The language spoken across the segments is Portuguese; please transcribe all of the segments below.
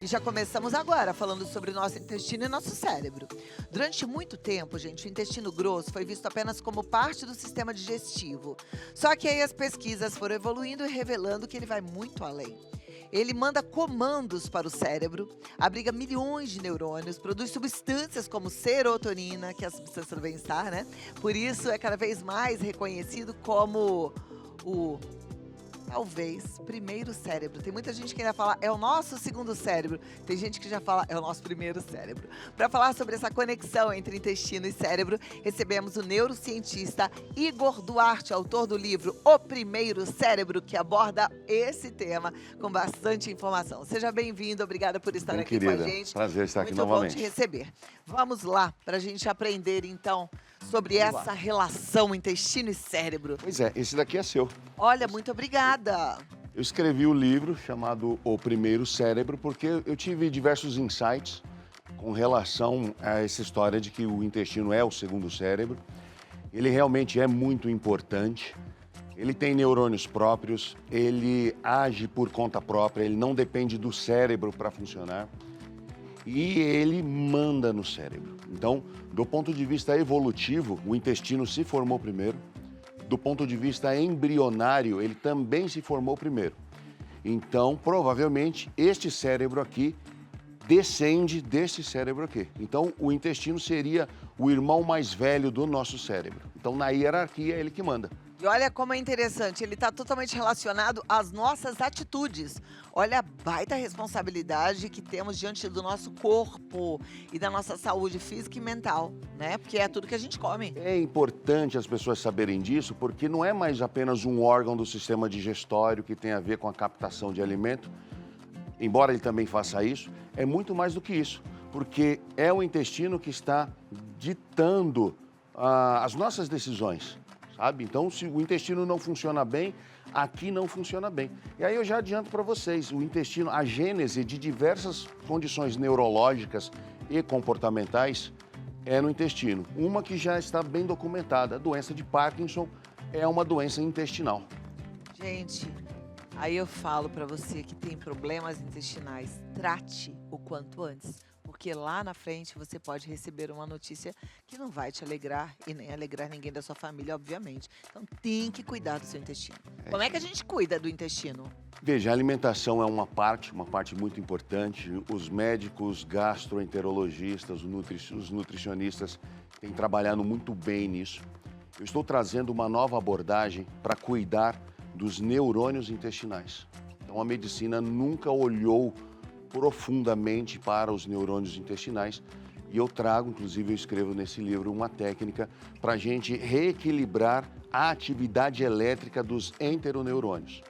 E já começamos agora falando sobre o nosso intestino e nosso cérebro. Durante muito tempo, gente, o intestino grosso foi visto apenas como parte do sistema digestivo. Só que aí as pesquisas foram evoluindo e revelando que ele vai muito além. Ele manda comandos para o cérebro, abriga milhões de neurônios, produz substâncias como serotonina, que é a substância do bem-estar, né? Por isso é cada vez mais reconhecido como o talvez, primeiro cérebro. Tem muita gente que ainda fala, é o nosso segundo cérebro. Tem gente que já fala, é o nosso primeiro cérebro. Para falar sobre essa conexão entre intestino e cérebro, recebemos o neurocientista Igor Duarte, autor do livro O Primeiro Cérebro, que aborda esse tema com bastante informação. Seja bem-vindo, obrigada por estar Bem, aqui querida, com a gente. prazer estar aqui Muito bom novamente. te receber. Vamos lá, para a gente aprender, então, sobre Vamos lá. essa relação intestino e cérebro. Pois é, esse daqui é seu. Olha, muito obrigada. Eu escrevi o livro chamado O Primeiro Cérebro porque eu tive diversos insights com relação a essa história de que o intestino é o segundo cérebro. Ele realmente é muito importante. Ele tem neurônios próprios, ele age por conta própria, ele não depende do cérebro para funcionar. E ele manda no cérebro. Então, do ponto de vista evolutivo, o intestino se formou primeiro. Do ponto de vista embrionário, ele também se formou primeiro. Então, provavelmente, este cérebro aqui descende desse cérebro aqui. Então, o intestino seria o irmão mais velho do nosso cérebro. Então, na hierarquia, é ele que manda. E olha como é interessante, ele está totalmente relacionado às nossas atitudes. Olha a baita responsabilidade que temos diante do nosso corpo e da nossa saúde física e mental, né? Porque é tudo que a gente come. É importante as pessoas saberem disso, porque não é mais apenas um órgão do sistema digestório que tem a ver com a captação de alimento, embora ele também faça isso, é muito mais do que isso, porque é o intestino que está ditando as nossas decisões, sabe? Então, se o intestino não funciona bem, aqui não funciona bem. E aí eu já adianto para vocês, o intestino, a gênese de diversas condições neurológicas e comportamentais é no intestino. Uma que já está bem documentada, a doença de Parkinson é uma doença intestinal. Gente, aí eu falo para você que tem problemas intestinais, trate o quanto antes. Porque lá na frente você pode receber uma notícia que não vai te alegrar e nem alegrar ninguém da sua família, obviamente. Então tem que cuidar do seu intestino. Como é que a gente cuida do intestino? Veja, a alimentação é uma parte muito importante. Os médicos, gastroenterologistas, os nutricionistas têm trabalhado muito bem nisso. Eu estou trazendo uma nova abordagem para cuidar dos neurônios intestinais. Então, a medicina nunca olhou profundamente para os neurônios intestinais e eu trago, inclusive eu escrevo nesse livro, uma técnica para a gente reequilibrar a atividade elétrica dos enteroneurônios,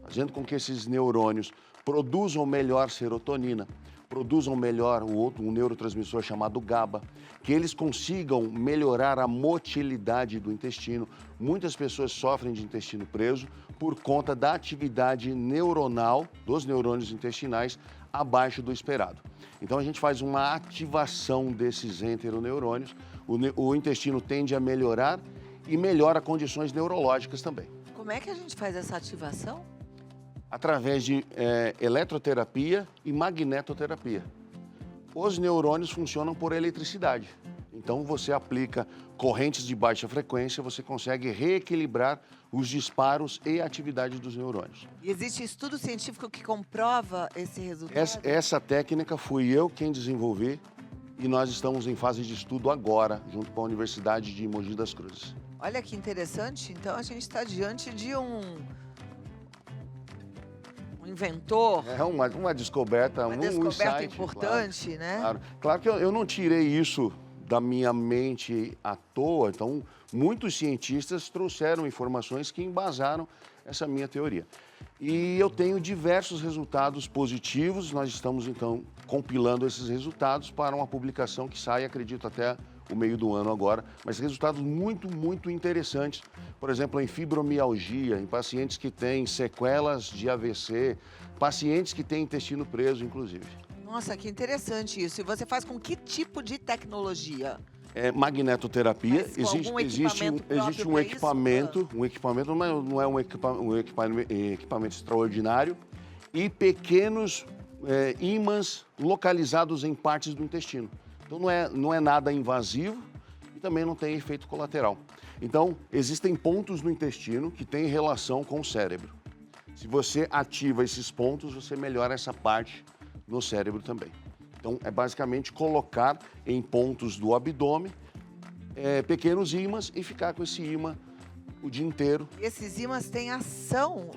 fazendo com que esses neurônios produzam melhor serotonina, produzam melhor um neurotransmissor chamado GABA, que eles consigam melhorar a motilidade do intestino. Muitas pessoas sofrem de intestino preso por conta da atividade neuronal dos neurônios intestinais abaixo do esperado. Então a gente faz uma ativação desses enteroneurônios, o intestino tende a melhorar e melhora condições neurológicas também. Como é que a gente faz essa ativação? Através de eletroterapia e magnetoterapia. Os neurônios funcionam por eletricidade. Então, você aplica correntes de baixa frequência, você consegue reequilibrar os disparos e a atividade dos neurônios. E existe estudo científico que comprova esse resultado? Essa técnica fui eu quem desenvolvi e nós estamos em fase de estudo agora, junto com a Universidade de Mogi das Cruzes. Olha que interessante. Então, a gente está diante de um inventor. É uma descoberta, Uma um descoberta insight, importante, claro, né? Claro que eu não tirei isso da minha mente à toa. Então, muitos cientistas trouxeram informações que embasaram essa minha teoria. E eu tenho diversos resultados positivos. Nós estamos, então, compilando esses resultados para uma publicação que sai, acredito, até o meio do ano agora, mas resultados muito interessantes. Por exemplo, em fibromialgia, em pacientes que têm sequelas de AVC, pacientes que têm intestino preso, inclusive. Nossa, que interessante isso. E você faz com que tipo de tecnologia? Magnetoterapia, Mas com algum equipamento próprio existe um pra equipamento, não é um equipamento extraordinário, e pequenos ímãs localizados em partes do intestino. Então não é nada invasivo e também não tem efeito colateral. Então, existem pontos no intestino que têm relação com o cérebro. Se você ativa esses pontos, você melhora essa parte no cérebro também. Então, é basicamente colocar em pontos do abdômen pequenos ímãs e ficar com esse ímã o dia inteiro. Esses ímãs têm ação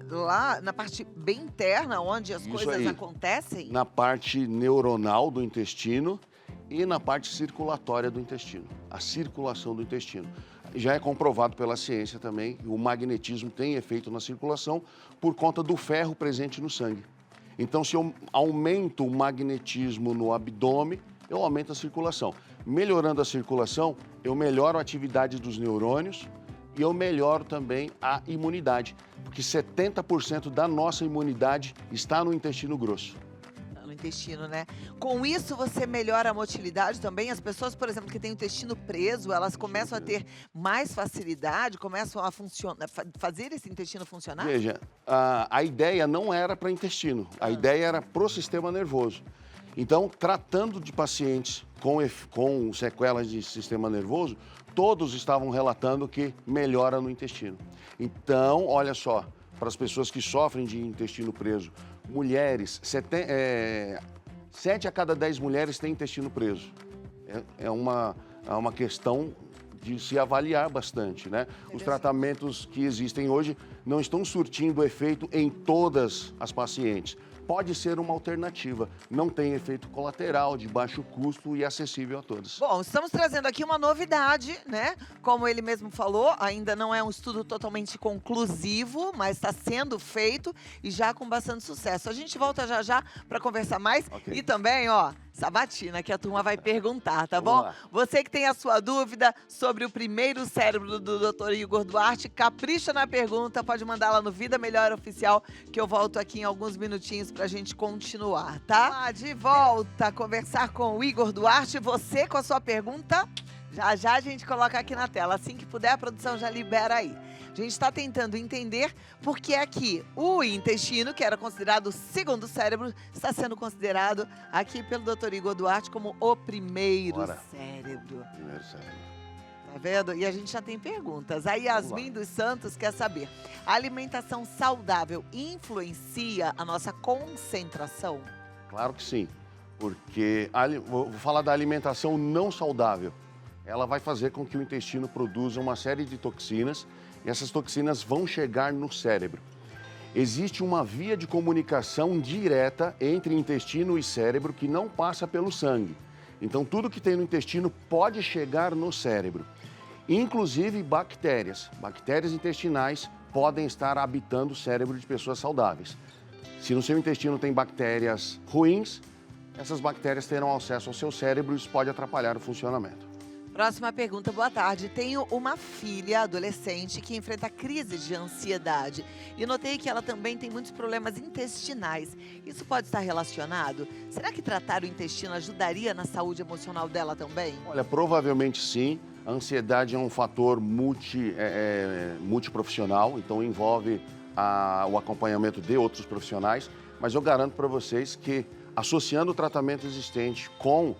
lá na parte bem interna, onde as Isso coisas aí. acontecem? Na parte neuronal do intestino e na parte circulatória do intestino, a circulação do intestino. Já é comprovado pela ciência também que o magnetismo tem efeito na circulação por conta do ferro presente no sangue. Então, se eu aumento o magnetismo no abdômen, eu aumento a circulação. Melhorando a circulação, eu melhoro a atividade dos neurônios e eu melhoro também a imunidade, porque 70% da nossa imunidade está no intestino grosso. No intestino, né? Com isso, você melhora a motilidade também? As pessoas, por exemplo, que têm o intestino preso, elas começam a ter mais facilidade, começam a fazer esse intestino funcionar? Veja, a ideia não era para intestino, a ideia era para o sistema nervoso. Então, tratando de pacientes com sequelas de sistema nervoso, todos estavam relatando que melhora no intestino. Então, olha só, para as pessoas que sofrem de intestino preso, mulheres, 7 a cada 10 mulheres têm intestino preso. É uma questão de se avaliar bastante, né? Os tratamentos que existem hoje não estão surtindo efeito em todas as pacientes. Pode ser uma alternativa, não tem efeito colateral, de baixo custo e acessível a todos. Bom, estamos trazendo aqui uma novidade, né? Como ele mesmo falou, ainda não é um estudo totalmente conclusivo, mas está sendo feito e já com bastante sucesso. A gente volta já já para conversar mais e também, ó, sabatina que a turma vai perguntar, tá bom? lá. Você que tem a sua dúvida sobre o primeiro cérebro do Dr. Igor Duarte, capricha na pergunta, pode mandar lá no Vida Melhor Oficial, que eu volto aqui em alguns minutinhos pra gente continuar, tá? De volta a conversar com o Igor Duarte, você com a sua pergunta, já já a gente coloca aqui na tela, assim que puder a produção já libera aí. A gente está tentando entender por que é que o intestino, que era considerado o segundo cérebro, está sendo considerado aqui pelo Dr. Igor Duarte como o primeiro cérebro. Primeiro cérebro. Tá vendo? E a gente já tem perguntas. A Yasmin dos Santos quer saber, a alimentação saudável influencia a nossa concentração? Claro que sim, porque vou falar da alimentação não saudável. Ela vai fazer com que o intestino produza uma série de toxinas e essas toxinas vão chegar no cérebro. Existe uma via de comunicação direta entre intestino e cérebro que não passa pelo sangue. Então, tudo que tem no intestino pode chegar no cérebro. Inclusive bactérias. Bactérias intestinais podem estar habitando o cérebro de pessoas saudáveis. Se no seu intestino tem bactérias ruins, essas bactérias terão acesso ao seu cérebro e isso pode atrapalhar o funcionamento. Próxima pergunta, boa tarde. Tenho uma filha adolescente que enfrenta crises de ansiedade e notei que ela também tem muitos problemas intestinais. Isso pode estar relacionado? Será que tratar o intestino ajudaria na saúde emocional dela também? Olha, provavelmente sim. A ansiedade é um fator multiprofissional, então envolve o acompanhamento de outros profissionais, mas eu garanto para vocês que associando o tratamento existente com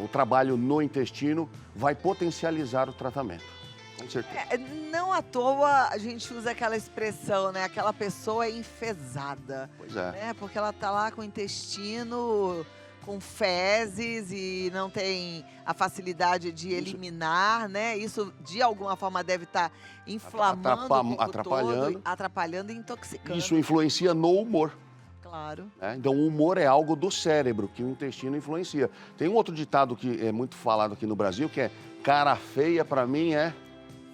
o trabalho no intestino, vai potencializar o tratamento, com certeza. Não à toa a gente usa aquela expressão, né? Aquela pessoa é enfesada. Pois é. Né? Porque ela tá lá com o intestino com fezes e não tem a facilidade de eliminar, né? Isso, de alguma forma, deve estar inflamando o corpo todo, atrapalhando e intoxicando. Isso influencia no humor. Claro. Então, o humor é algo do cérebro, que o intestino influencia. Tem um outro ditado que é muito falado aqui no Brasil, que é cara feia, para mim, é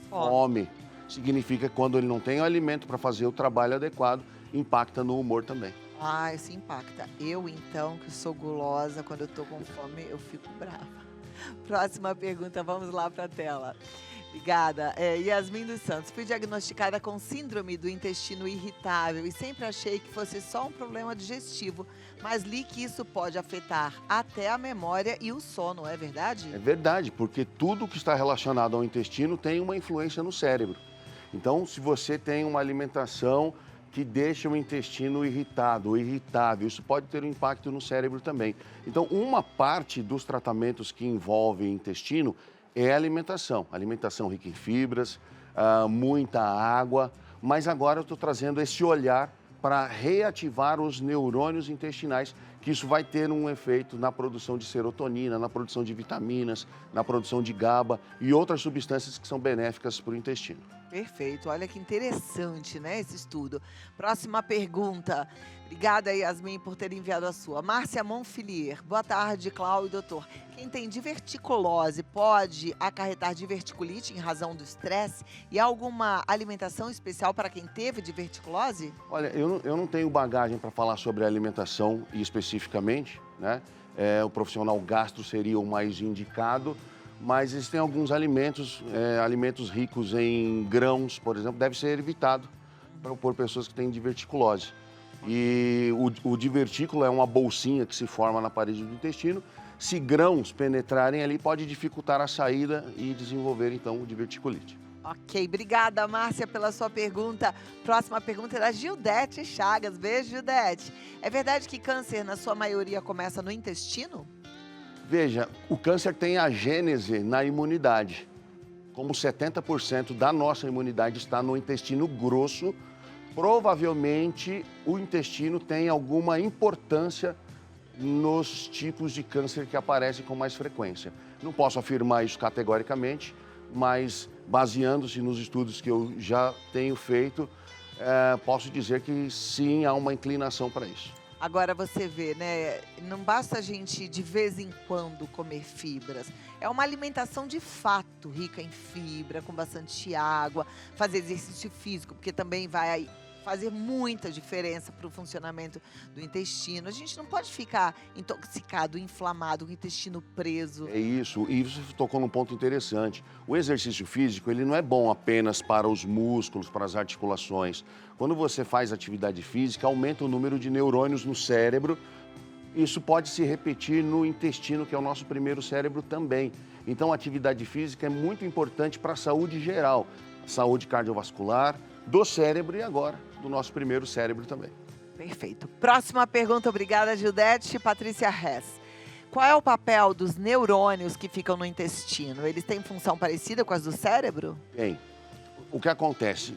fome. Significa que quando ele não tem o alimento para fazer o trabalho adequado, impacta no humor também. Ah, isso impacta. Eu, então, que sou gulosa, quando eu tô com fome, eu fico brava. Próxima pergunta, vamos lá para a tela. Obrigada. Yasmin dos Santos. Fui diagnosticada com síndrome do intestino irritável e sempre achei que fosse só um problema digestivo, mas li que isso pode afetar até a memória e o sono, é verdade? É verdade, porque tudo que está relacionado ao intestino tem uma influência no cérebro. Então, se você tem uma alimentação que deixa o intestino irritado ou irritável. Isso pode ter um impacto no cérebro também. Então, uma parte dos tratamentos que envolvem intestino é a alimentação. Alimentação rica em fibras, muita água, mas agora eu estou trazendo esse olhar para reativar os neurônios intestinais, que isso vai ter um efeito na produção de serotonina, na produção de vitaminas, na produção de GABA e outras substâncias que são benéficas para o intestino. Perfeito, olha que interessante, né, esse estudo. Próxima pergunta. Obrigada, Yasmin, por ter enviado a sua. Márcia Monfilier. Boa tarde, Cláudio e doutor. Quem tem diverticulose pode acarretar diverticulite em razão do estresse? E há alguma alimentação especial para quem teve diverticulose? Olha, eu não tenho bagagem para falar sobre a alimentação especificamente, né? O profissional gastro seria o mais indicado, mas existem alguns alimentos, alimentos ricos em grãos, por exemplo, deve ser evitado por pessoas que têm diverticulose. E o divertículo é uma bolsinha que se forma na parede do intestino. Se grãos penetrarem ali, pode dificultar a saída e desenvolver, então, o diverticulite. Ok, obrigada, Márcia, pela sua pergunta. Próxima pergunta é da Gildete Chagas. Beijo, Gildete. É verdade que câncer, na sua maioria, começa no intestino? Veja, o câncer tem a gênese na imunidade. Como 70% da nossa imunidade está no intestino grosso, provavelmente o intestino tem alguma importância nos tipos de câncer que aparecem com mais frequência. Não posso afirmar isso categoricamente, mas baseando-se nos estudos que eu já tenho feito, posso dizer que sim, há uma inclinação para isso. Agora você vê, né? Não basta a gente de vez em quando comer fibras. É uma alimentação de fato rica em fibra, com bastante água, fazer exercício físico, porque também vai fazer muita diferença para o funcionamento do intestino. A gente não pode ficar intoxicado, inflamado, com o intestino preso. É isso, e você tocou num ponto interessante. O exercício físico, ele não é bom apenas para os músculos, para as articulações. Quando você faz atividade física, aumenta o número de neurônios no cérebro. Isso pode se repetir no intestino, que é o nosso primeiro cérebro também. Então, a atividade física é muito importante para a saúde geral, saúde cardiovascular, do cérebro e agora do nosso primeiro cérebro também. Perfeito. Próxima pergunta, obrigada, Gildete. Patrícia Hess. Qual é o papel dos neurônios que ficam no intestino? Eles têm função parecida com as do cérebro? Bem, o que acontece?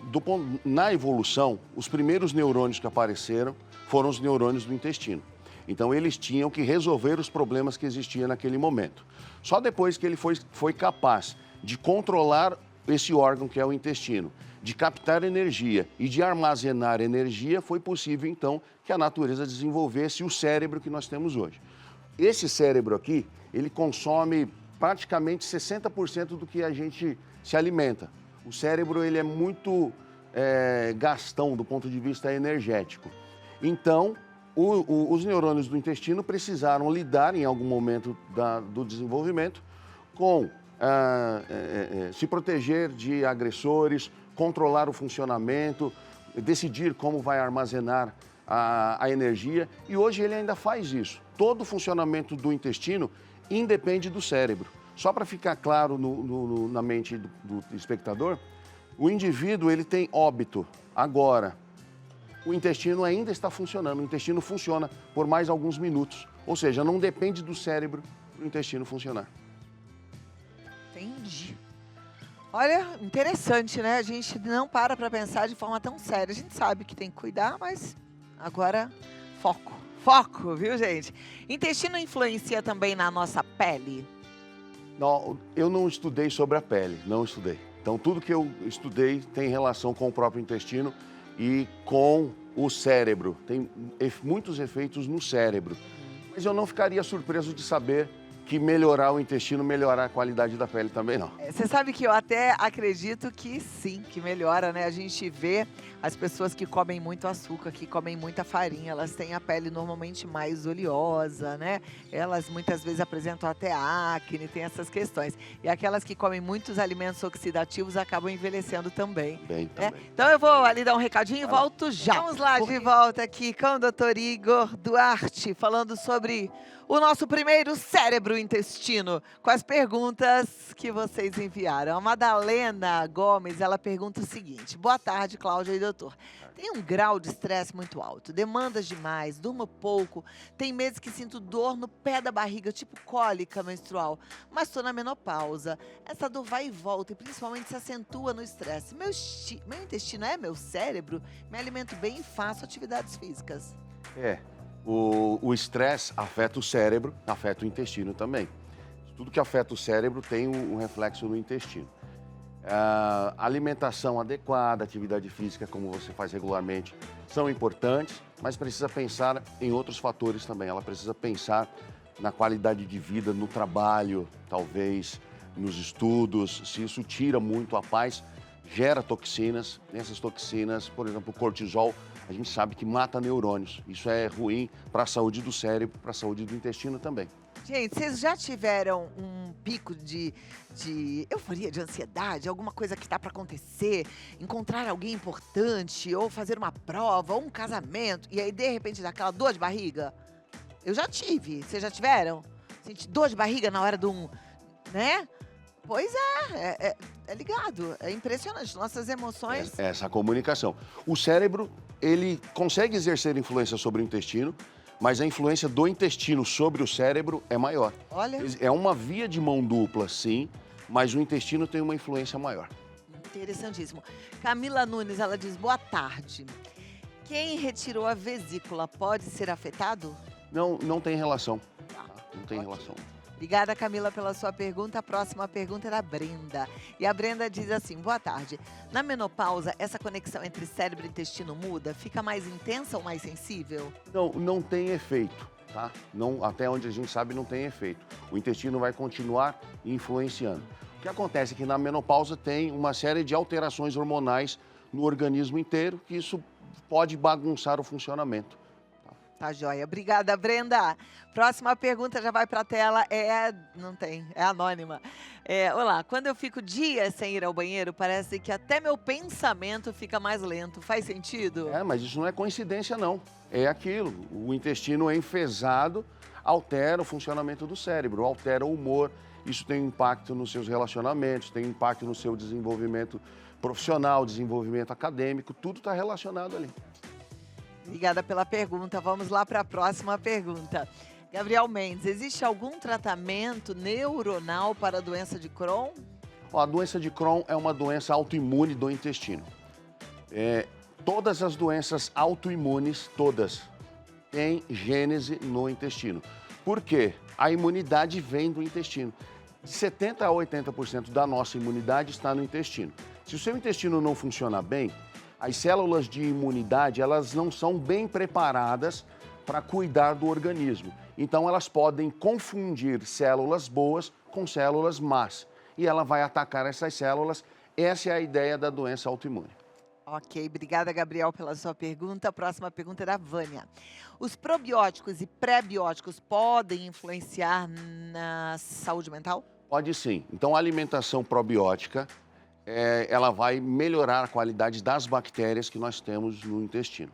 Na evolução, os primeiros neurônios que apareceram foram os neurônios do intestino. Então, eles tinham que resolver os problemas que existiam naquele momento. Só depois que ele foi capaz de controlar esse órgão que é o intestino, de captar energia e de armazenar energia, foi possível, então, que a natureza desenvolvesse o cérebro que nós temos hoje. Esse cérebro aqui, ele consome praticamente 60% do que a gente se alimenta. O cérebro, ele é muito gastão do ponto de vista energético. Então, os neurônios do intestino precisaram lidar, em algum momento do desenvolvimento, com se proteger de agressores, controlar o funcionamento, decidir como vai armazenar a energia. E hoje ele ainda faz isso. Todo o funcionamento do intestino independe do cérebro. Só para ficar claro na mente do espectador, o indivíduo ele tem óbito agora. O intestino ainda está funcionando. O intestino funciona por mais alguns minutos. Ou seja, não depende do cérebro para o intestino funcionar. Entendi. Olha, interessante, né? A gente não para pensar de forma tão séria. A gente sabe que tem que cuidar, mas agora foco. Foco, viu, gente? Intestino influencia também na nossa pele? Não, eu não estudei sobre a pele, não estudei. Então, tudo que eu estudei tem relação com o próprio intestino e com o cérebro. Tem muitos efeitos no cérebro. Mas eu não ficaria surpreso de saber que melhorar o intestino, melhorar a qualidade da pele também não. Você sabe que eu até acredito que sim, que melhora, né? A gente vê as pessoas que comem muito açúcar, que comem muita farinha, elas têm a pele normalmente mais oleosa, né? Elas muitas vezes apresentam até acne, tem essas questões. E aquelas que comem muitos alimentos oxidativos acabam envelhecendo também. Bem, né? também. Então eu vou ali dar um recadinho e volto já. Vamos lá, de volta aqui com o Dr. Igor Duarte, falando sobre o nosso primeiro cérebro o intestino com as perguntas que vocês enviaram. A Madalena Gomes, ela pergunta o seguinte: boa tarde, Cláudia e doutor. Tem um grau de estresse muito alto, demandas demais, durmo pouco, tem meses que sinto dor no pé da barriga, tipo cólica menstrual, mas estou na menopausa. Essa dor vai e volta e principalmente se acentua no estresse. Meu intestino é meu cérebro? Me alimento bem e faço atividades físicas. O estresse afeta o cérebro, afeta o intestino também. Tudo que afeta o cérebro tem um reflexo no intestino. Alimentação adequada, atividade física, como você faz regularmente, são importantes, mas precisa pensar em outros fatores também. Ela precisa pensar na qualidade de vida, no trabalho, talvez, nos estudos. Se isso tira muito a paz, gera toxinas. Essas toxinas, por exemplo, o cortisol, a gente sabe que mata neurônios. Isso é ruim para a saúde do cérebro, para a saúde do intestino também. Gente, vocês já tiveram um pico de euforia, de ansiedade, alguma coisa que tá para acontecer, encontrar alguém importante, ou fazer uma prova, ou um casamento, e aí de repente dá aquela dor de barriga? Eu já tive. Vocês já tiveram? Senti dor de barriga na hora né? Pois é ligado, é impressionante, nossas emoções... Essa comunicação. O cérebro, ele consegue exercer influência sobre o intestino, mas a influência do intestino sobre o cérebro é maior. Olha. É uma via de mão dupla, sim, mas o intestino tem uma influência maior. Interessantíssimo. Camila Nunes, ela diz, boa tarde. Quem retirou a vesícula pode ser afetado? Não tem relação. Não tem Ok. relação. Obrigada, Camila, pela sua pergunta. A próxima pergunta é da Brenda. E a Brenda diz assim, boa tarde. Na menopausa, essa conexão entre cérebro e intestino muda? Fica mais intensa ou mais sensível? Não tem efeito, tá? Até onde a gente sabe, não tem efeito. O intestino vai continuar influenciando. O que acontece é que na menopausa tem uma série de alterações hormonais no organismo inteiro, que isso pode bagunçar o funcionamento. Tá joia. Obrigada, Brenda. Próxima pergunta já vai para a tela. Não tem, é anônima. Olá, quando eu fico dias sem ir ao banheiro, parece que até meu pensamento fica mais lento. Faz sentido? Mas isso não é coincidência, não. É aquilo. O intestino enfesado altera o funcionamento do cérebro, altera o humor. Isso tem impacto nos seus relacionamentos, tem impacto no seu desenvolvimento profissional, desenvolvimento acadêmico. Tudo está relacionado ali. Obrigada pela pergunta. Vamos lá para a próxima pergunta. Gabriel Mendes, existe algum tratamento neuronal para a doença de Crohn? A doença de Crohn é uma doença autoimune do intestino. Todas as doenças autoimunes, todas, têm gênese no intestino. Por quê? A imunidade vem do intestino. 70% a 80% da nossa imunidade está no intestino. Se o seu intestino não funciona bem, as células de imunidade, elas não são bem preparadas para cuidar do organismo. Então, elas podem confundir células boas com células más. E ela vai atacar essas células. Essa é a ideia da doença autoimune. Ok, obrigada, Gabriel, pela sua pergunta. A próxima pergunta é da Vânia. Os probióticos e pré-bióticos podem influenciar na saúde mental? Pode sim. Então, a alimentação probiótica, ela vai melhorar a qualidade das bactérias que nós temos no intestino.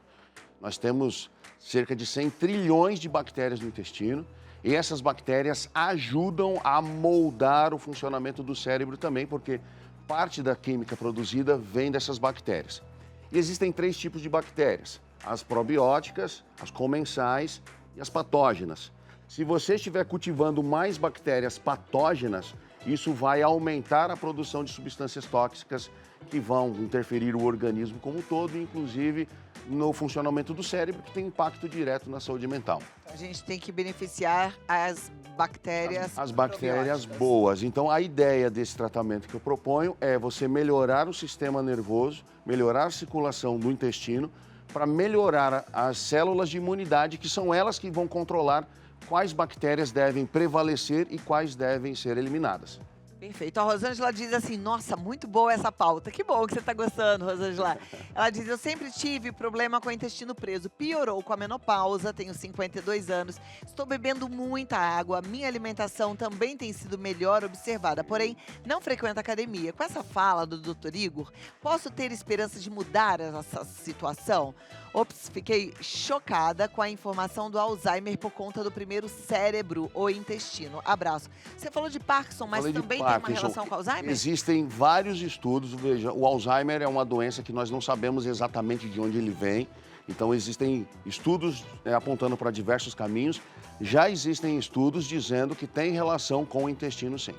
Nós temos cerca de 100 trilhões de bactérias no intestino e essas bactérias ajudam a moldar o funcionamento do cérebro também, porque parte da química produzida vem dessas bactérias. E existem 3 tipos de bactérias: as probióticas, as comensais e as patógenas. Se você estiver cultivando mais bactérias patógenas, isso vai aumentar a produção de substâncias tóxicas que vão interferir o organismo como um todo, inclusive no funcionamento do cérebro, que tem impacto direto na saúde mental. A gente tem que beneficiar as bactérias As bactérias boas. Então, a ideia desse tratamento que eu proponho é você melhorar o sistema nervoso, melhorar a circulação do intestino, para melhorar as células de imunidade, que são elas que vão controlar quais bactérias devem prevalecer e quais devem ser eliminadas. Perfeito. A Rosângela diz assim, nossa, muito boa essa pauta. Que bom que você está gostando, Rosângela. Ela diz, eu sempre tive problema com o intestino preso. Piorou com a menopausa, tenho 52 anos. Estou bebendo muita água. Minha alimentação também tem sido melhor observada. Porém, não frequento academia. Com essa fala do Dr. Igor, posso ter esperança de mudar essa situação? Ops, fiquei chocada com a informação do Alzheimer por conta do primeiro cérebro ou intestino. Abraço. Você falou de Parkinson, mas também tem uma relação com Alzheimer? Existem vários estudos. Veja, o Alzheimer é uma doença que nós não sabemos exatamente de onde ele vem. Então, existem estudos apontando para diversos caminhos. Já existem estudos dizendo que tem relação com o intestino, sim.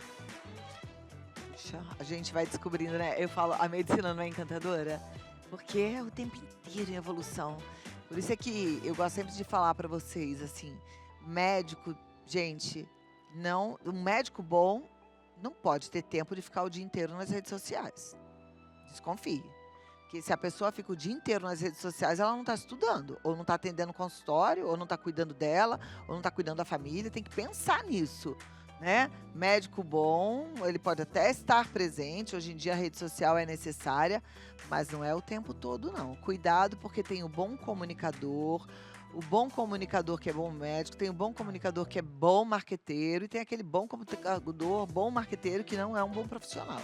A gente vai descobrindo, né? Eu falo, a medicina não é encantadora? Porque é o tempo inteiro em evolução. Por isso é que eu gosto sempre de falar para vocês, assim, médico, gente, não, um médico bom não pode ter tempo de ficar o dia inteiro nas redes sociais. Desconfie. Porque se a pessoa fica o dia inteiro nas redes sociais, ela não está estudando, ou não está atendendo consultório, ou não está cuidando dela, ou não está cuidando da família. Tem que pensar nisso, né? Médico bom, ele pode até estar presente. Hoje em dia a rede social é necessária, mas não é o tempo todo, não. Cuidado, porque tem o bom comunicador que é bom médico, tem o bom comunicador que é bom marqueteiro e tem aquele bom comunicador, bom marqueteiro que não é um bom profissional.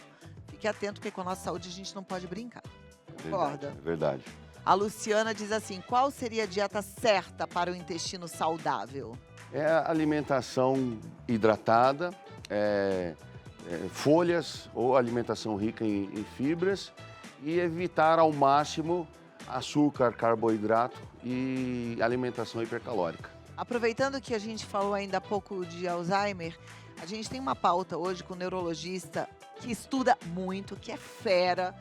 Fique atento, porque com a nossa saúde a gente não pode brincar. Concorda? É verdade. A Luciana diz assim, qual seria a dieta certa para o intestino saudável? É a alimentação hidratada, folhas ou alimentação rica em fibras e evitar ao máximo açúcar, carboidrato e alimentação hipercalórica. Aproveitando que a gente falou ainda há pouco de Alzheimer, a gente tem uma pauta hoje com um neurologista que estuda muito, que é fera,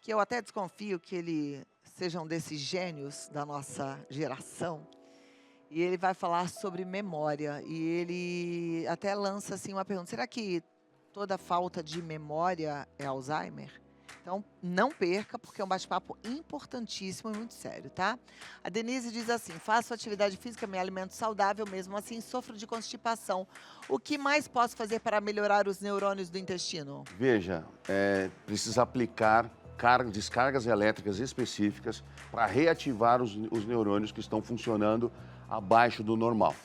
que eu até desconfio que ele seja um desses gênios da nossa geração. E ele vai falar sobre memória. E ele até lança assim uma pergunta, será que toda falta de memória é Alzheimer? Então, não perca, porque é um bate-papo importantíssimo e muito sério, tá? A Denise diz assim, faço atividade física, me alimento saudável, mesmo assim sofro de constipação. O que mais posso fazer para melhorar os neurônios do intestino? Veja, precisa aplicar descargas elétricas específicas para reativar os neurônios que estão funcionando abaixo do normal.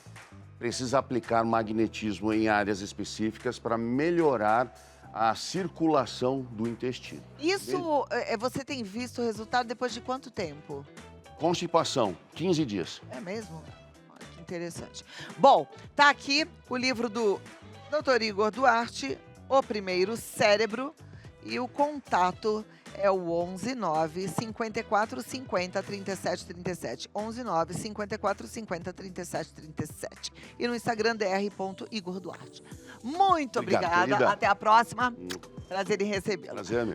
Precisa aplicar magnetismo em áreas específicas para melhorar a circulação do intestino. Isso, você tem visto o resultado depois de quanto tempo? Constipação, 15 dias. É mesmo? Olha que interessante. Bom, tá aqui o livro do Dr. Igor Duarte, O Primeiro Cérebro, e o contato é o 11 9 54 50 37 37. 11 9 54 50 37 37. E no Instagram, dr.igorduarte. Muito obrigada. Querida. Até a próxima. Prazer em recebê-la. Prazer, meu.